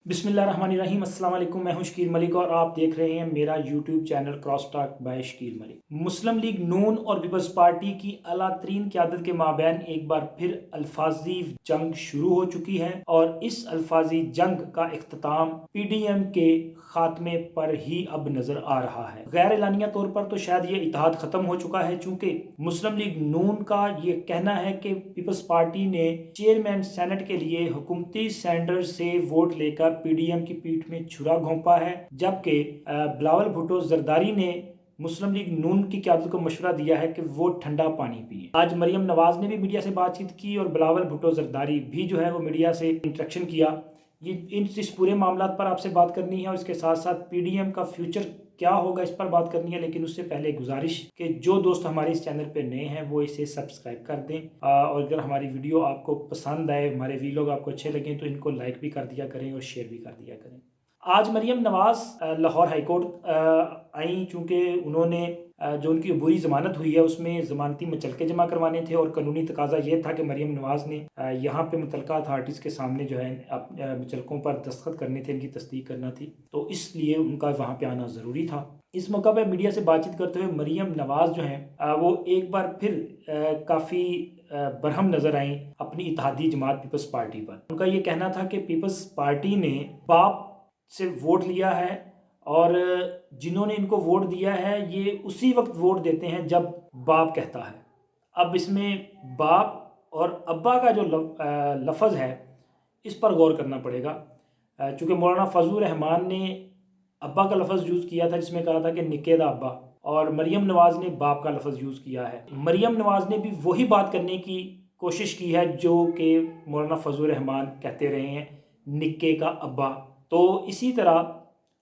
बिस्मिल्लाहिर्रहमानिर्रहीम। अस्सलाम वालेकुम। मैं हूं शकील मलिक और आप देख रहे हैं मेरा YouTube channel cross talk by Shakeel Malik. Muslim League नून और पीपल्स पार्टी की आला तरीन क़यादत के माबैन एक बार फिर अल्फाजी जंग शुरू हो चुकी है और इस अल्फाजी जंग का इख्तिताम PDM के खात्मे पर ही अब नजर आ रहा है। गैर एलानिया तौर पर तो शायद ये इत्तेहाद खत्म हो चुका है, चूंकि मुस्लिम लीग नून का ये कहना है कि पीपल्स पार्टी ने चेयरमैन सेनेट के लिए हुकूमती सेंटर से वोट लेकर PDM की पीठ में छुरा घोंपा है, जबकि बिलावल भुट्टो जरदारी ने मुस्लिम लीग नून की क़यादत को मशवरा दिया है कि वो ठंडा पानी पिए। आज मरियम नवाज ने भी मीडिया से बातचीत की और बिलावल भुट्टो जरदारी भी जो है वो मीडिया से इंटरेक्शन किया। ये इस पूरे मामला पर आपसे बात करनी है और इसके साथ साथ PDM का फ्यूचर क्या होगा इस पर बात करनी है। लेकिन उससे पहले गुजारिश कि जो दोस्त हमारे इस चैनल पे नए हैं वो इसे सब्सक्राइब कर दें और अगर हमारी वीडियो आपको पसंद आए, हमारे वीलॉग आपको अच्छे लगें तो इनको लाइक भी कर दिया करें और शेयर भी कर दिया करें। आज मरियम नवाज लाहौर हाईकोर्ट आई, चूँकि उन्होंने जो उनकी अबूरी ज़मानत हुई है उसमें ज़मानती मचलके जमा करवाने थे और कानूनी तकाजा ये था कि मरियम नवाज ने यहाँ पे मुतलका अथॉरिटीज़ के सामने जो है मचलकों पर दस्तखत करने थे, इनकी तस्दीक करना थी, तो इसलिए उनका वहाँ पे आना ज़रूरी था। इस मौका पर मीडिया से बातचीत करते हुए मरियम नवाज जो हैं वो एक बार फिर काफ़ी बरहम नज़र आई अपनी इत्तेहादी जमात पीपल्स पार्टी पर। उनका ये कहना था कि पीपल्स पार्टी ने बाप से वोट लिया है और जिन्होंने इनको वोट दिया है ये उसी वक्त वोट देते हैं जब बाप कहता है। अब इसमें बाप और अब्बा का जो लफ्ज़ है इस पर गौर करना पड़ेगा, चूँकि मौलाना फजलुर रहमान ने अब्बा का लफ्ज़ यूज़ किया था जिसमें कहा था कि निके दा अब्बा, और मरियम नवाज ने बाप का लफ्ज़ यूज़ किया है। मरियम नवाज ने भी वही बात करने की कोशिश की है जो कि मौलाना फजलुर रहमान कहते रहे हैं, निके का अब्बा। तो इसी तरह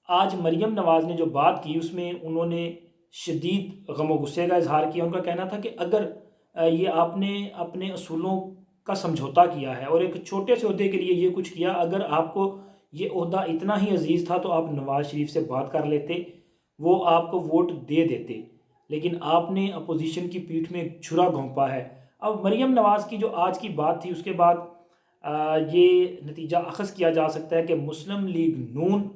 आज मरियम नवाज ने जो बात की उसमें उन्होंने शदीद गम व गुस्से का इजहार किया। उनका कहना था कि अगर ये आपने अपने असूलों का समझौता किया है और एक छोटे से ओहदे के लिए ये कुछ किया, अगर आपको ये ओहदा इतना ही अजीज़ था तो आप नवाज शरीफ से बात कर लेते, वो आपको वोट दे देते, लेकिन आपने अपोजिशन की पीठ में छुरा घोंपा है। अब मरियम नवाज की जो आज की बात थी उसके बाद ये नतीजा अखज़ किया जा सकता है कि मुस्लिम लीग नून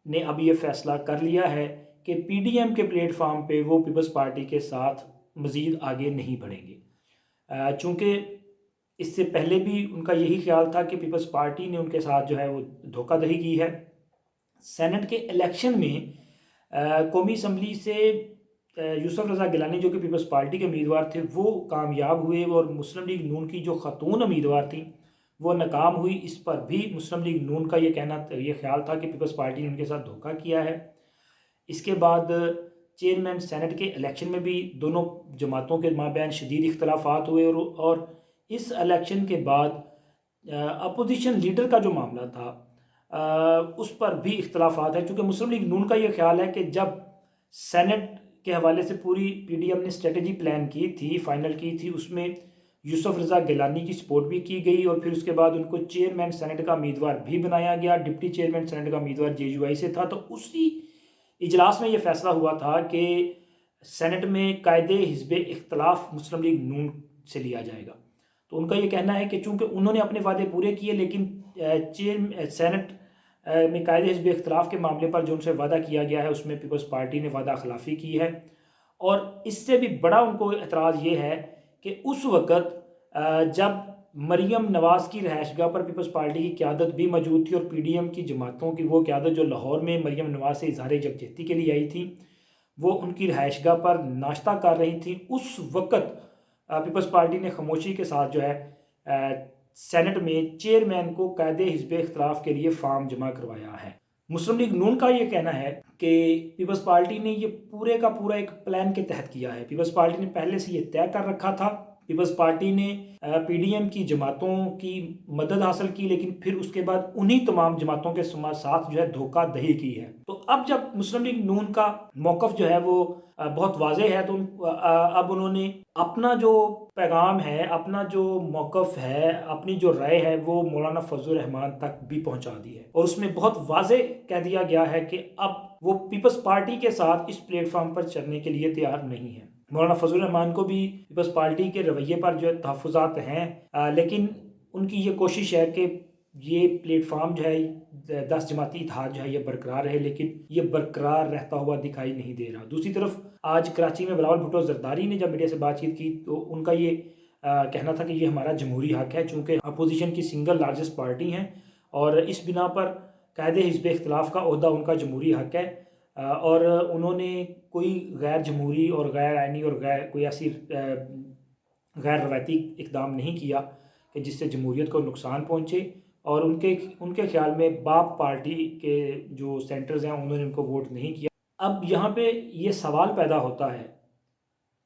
ने अब ये फ़ैसला कर लिया है कि PDM के प्लेटफार्म पे वो पीपल्स पार्टी के साथ मज़ीद आगे नहीं बढ़ेंगे, चूँकि इससे पहले भी उनका यही ख्याल था कि पीपल्स पार्टी ने उनके साथ जो है वो धोखाधड़ी की है। सेनेट के इलेक्शन में कौमी असम्बली से यूसुफ रज़ा गिलानी जो कि पीपल्स पार्टी के उम्मीदवार थे वो कामयाब हुए और मुस्लिम लीग नून की जो खातून उम्मीदवार थी वो नाकाम हुई। इस पर भी मुस्लिम लीग नून का ये ख्याल था कि पीपल्स पार्टी ने उनके साथ धोखा किया है। इसके बाद चेयरमैन सेनेट के इलेक्शन में भी दोनों जमातों के माबैन शदीद इख्तलाफात हुए और इस इलेक्शन के बाद अपोजिशन लीडर का जो मामला था उस पर भी इख्तलाफात है, क्योंकि मुस्लिम लीग नून का ये ख्याल है कि जब सेनेट के हवाले से पूरी PDM ने स्ट्रेटजी प्लान की थी, फाइनल की थी, उसमें यूसुफ रज़ा गिलानी की सपोर्ट भी की गई और फिर उसके बाद उनको चेयरमैन सेनेट का उम्मीदवार भी बनाया गया। डिप्टी चेयरमैन सेनेट का उम्मीदवार JUI से था। तो उसी इजलास में ये फैसला हुआ था कि सेनेट में कायदे हिज़्ब इख्तलाफ मुस्लिम लीग नून से लिया जाएगा। तो उनका ये कहना है कि चूँकि उन्होंने अपने वादे पूरे किए, लेकिन सेनेट में कायदे हिज़्ब इख्तलाफ के मामले पर जो उनसे वादा किया गया है उसमें पीपल्स पार्टी ने वादा खिलाफ़ी की है। और इससे भी बड़ा उनको एतराज़ ये है कि उस वक़्त जब मरियम नवाज़ की रहायशगाह पर पीपल्स पार्टी की क़यादत भी मौजूद थी और PDM की जमातों की वो क़यादत जो लाहौर में मरियम नवाज़ से इज़हार यकजहती के लिए आई थी वो उनकी रहायशगाह पर नाश्ता कर रही थी। उस वक़्त पीपल्स पार्टी ने खामोशी के साथ जो है सेनेट में चेयरमैन को कायदे हिज़्ब इख्तलाफ के लिए फॉर्म जमा करवाया है। मुस्लिम लीग नून का ये कहना है कि पीपल्स पार्टी ने ये पूरे का पूरा एक प्लान के तहत किया है। पीपल्स पार्टी ने पहले से ये तय कर रखा था। पीपल्स पार्टी ने PDM की जमातों की मदद हासिल की, लेकिन फिर उसके बाद उन्हीं तमाम जमातों के साथ जो है धोखाधड़ी की है। तो अब जब मुस्लिम लीग नून का मौक़िफ़ जो है वो बहुत वाज़ेह है, तो अब उन्होंने अपना जो पैगाम है, अपना जो मौक़िफ़ है, अपनी जो राय है वो मौलाना फजलुर रहमान तक भी पहुँचा दी है और उसमें बहुत वाज़ेह कह दिया गया है कि अब वो पीपल्स पार्टी के साथ इस प्लेटफार्म पर चलने के लिए तैयार नहीं है। मौलाना फजलुर रहमान को भी पीपल्स पार्टी के रवैये पर जो है तहफ़्फ़ुज़ात हैं, लेकिन उनकी ये कोशिश है कि یہ پلیٹ فارم جو ہے 10 جماعتی اتحاد جو ہے یہ برقرار ہے، لیکن یہ برقرار رہتا ہوا دکھائی نہیں دے رہا۔ دوسری طرف آج کراچی میں بلاول بھٹو زرداری نے جب میڈیا سے بات چیت کی تو ان کا یہ کہنا تھا کہ یہ ہمارا جمہوری حق ہے، چونکہ اپوزیشن کی سنگل لارجسٹ پارٹی ہیں اور اس بنا پر قائد حزب اختلاف کا عہدہ ان کا جمہوری حق ہے، اور انہوں نے کوئی غیر جمہوری اور غیر آئینی اور کوئی ایسی غیر روایتی اقدام نہیں کیا کہ جس سے جمہوریت کو نقصان پہنچے، اور ان کے خیال میں باپ پارٹی کے جو سینٹرز ہیں انہوں نے ان کو ووٹ نہیں کیا۔ اب یہاں پہ یہ سوال پیدا ہوتا ہے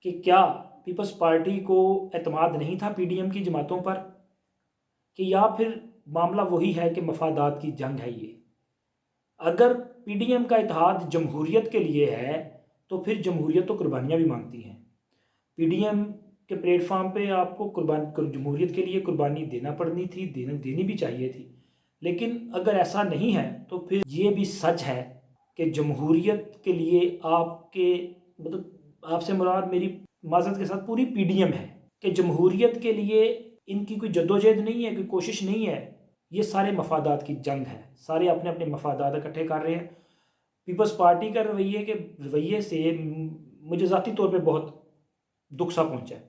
کہ کیا پیپلز پارٹی کو اعتماد نہیں تھا پی ڈی ایم کی جماعتوں پر، کہ یا پھر معاملہ وہی ہے کہ مفادات کی جنگ ہے یہ؟ اگر پی ڈی ایم کا اتحاد جمہوریت کے لیے ہے تو پھر جمہوریت تو قربانیاں بھی مانگتی ہیں۔ پی ڈی ایم کے پلیٹ فارم پہ آپ کو جمہوریت کے لیے قربانی دینا پڑنی تھی، دینی بھی چاہیے تھی، لیکن اگر ایسا نہیں ہے تو پھر یہ بھی سچ ہے کہ جمہوریت کے لیے آپ سے مراد میری معذرت کے ساتھ پوری پی ڈی ایم ہے، کہ جمہوریت کے لیے ان کی کوئی جدوجہد نہیں ہے، کوئی کوشش نہیں ہے، یہ سارے مفادات کی جنگ ہے، سارے اپنے اپنے مفادات اکٹھے کر رہے ہیں۔ پیپلز پارٹی کا رویے سے مجھے ذاتی طور پہ بہت دکھ سا پہنچا ہے۔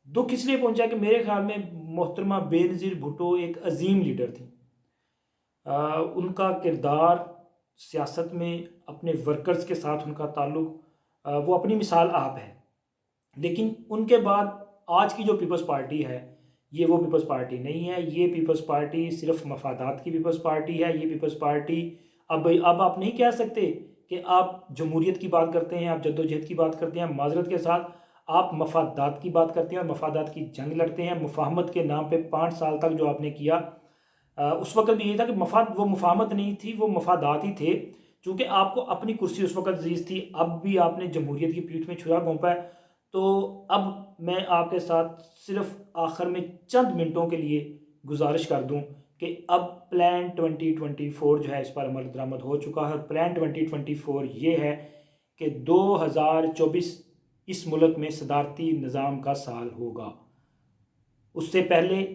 دکھ اس لیے پہنچا کہ میرے خیال میں محترمہ بے نظیر بھٹو ایک عظیم لیڈر تھی، ان کا کردار سیاست میں اپنے ورکرز کے ساتھ ان کا تعلق وہ اپنی مثال آپ ہے، لیکن ان کے بعد آج کی جو پیپلز پارٹی ہے یہ وہ پیپلز پارٹی نہیں ہے۔ یہ پیپلز پارٹی صرف مفادات کی پیپلز پارٹی ہے۔ یہ پیپلز پارٹی اب آپ نہیں کہہ سکتے کہ آپ جمہوریت کی بات کرتے ہیں، آپ جدوجہد کی بات کرتے ہیں، معذرت کے ساتھ آپ مفادات کی بات کرتے ہیں اور مفادات کی جنگ لڑتے ہیں۔ مفاہمت کے نام پہ 5 سال تک جو آپ نے کیا، اس وقت بھی یہ تھا کہ وہ مفاہمت نہیں تھی، وہ مفادات ہی تھے، چونکہ آپ کو اپنی کرسی اس وقت عزیز تھی۔ اب بھی آپ نے جمہوریت کی پیٹھ میں چھرا گھونپا ہے، تو اب میں آپ کے ساتھ صرف آخر میں چند منٹوں کے لیے گزارش کر دوں کہ اب پلان 2024 جو ہے اس پر عمل درآمد ہو چکا ہے، اور پلان 2024 یہ ہے کہ 2024 اس ملک میں صدارتی نظام کا سال ہوگا۔ اس سے پہلے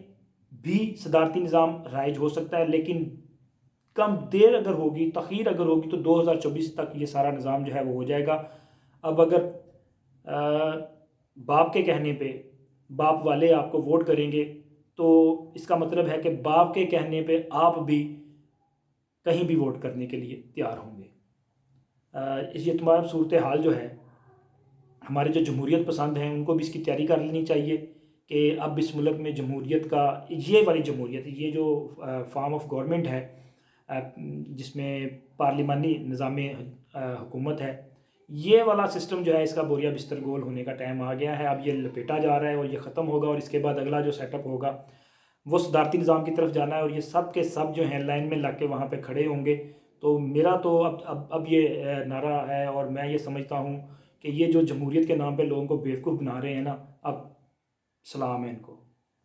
بھی صدارتی نظام رائج ہو سکتا ہے، لیکن کم دیر اگر ہوگی، تاخیر اگر ہوگی، تو 2024 تک یہ سارا نظام جو ہے وہ ہو جائے گا۔ اب اگر باپ کے کہنے پہ باپ والے آپ کو ووٹ کریں گے تو اس کا مطلب ہے کہ باپ کے کہنے پہ آپ بھی کہیں بھی ووٹ کرنے کے لیے تیار ہوں گے۔ یہ تمام صورتحال جو ہے، ہمارے جو جمہوریت پسند ہیں ان کو بھی اس کی تیاری کر لینی چاہیے کہ اب اس ملک میں جمہوریت کا یہ والی جمہوریت، یہ جو فارم آف گورنمنٹ ہے جس میں پارلیمانی نظام حکومت ہے، یہ والا سسٹم جو ہے اس کا بوریا بستر گول ہونے کا ٹائم آ گیا ہے۔ اب یہ لپیٹا جا رہا ہے اور یہ ختم ہوگا، اور اس کے بعد اگلا جو سیٹ اپ ہوگا وہ صدارتی نظام کی طرف جانا ہے، اور یہ سب کے سب جو ہیں لائن میں لگ کے وہاں پہ کھڑے ہوں گے۔ تو میرا تو اب یہ نعرہ ہے، اور میں یہ سمجھتا ہوں کہ یہ جو جمہوریت کے نام پہ لوگوں کو بیوقوف بنا رہے ہیں نا، اب سلام ہے ان کو۔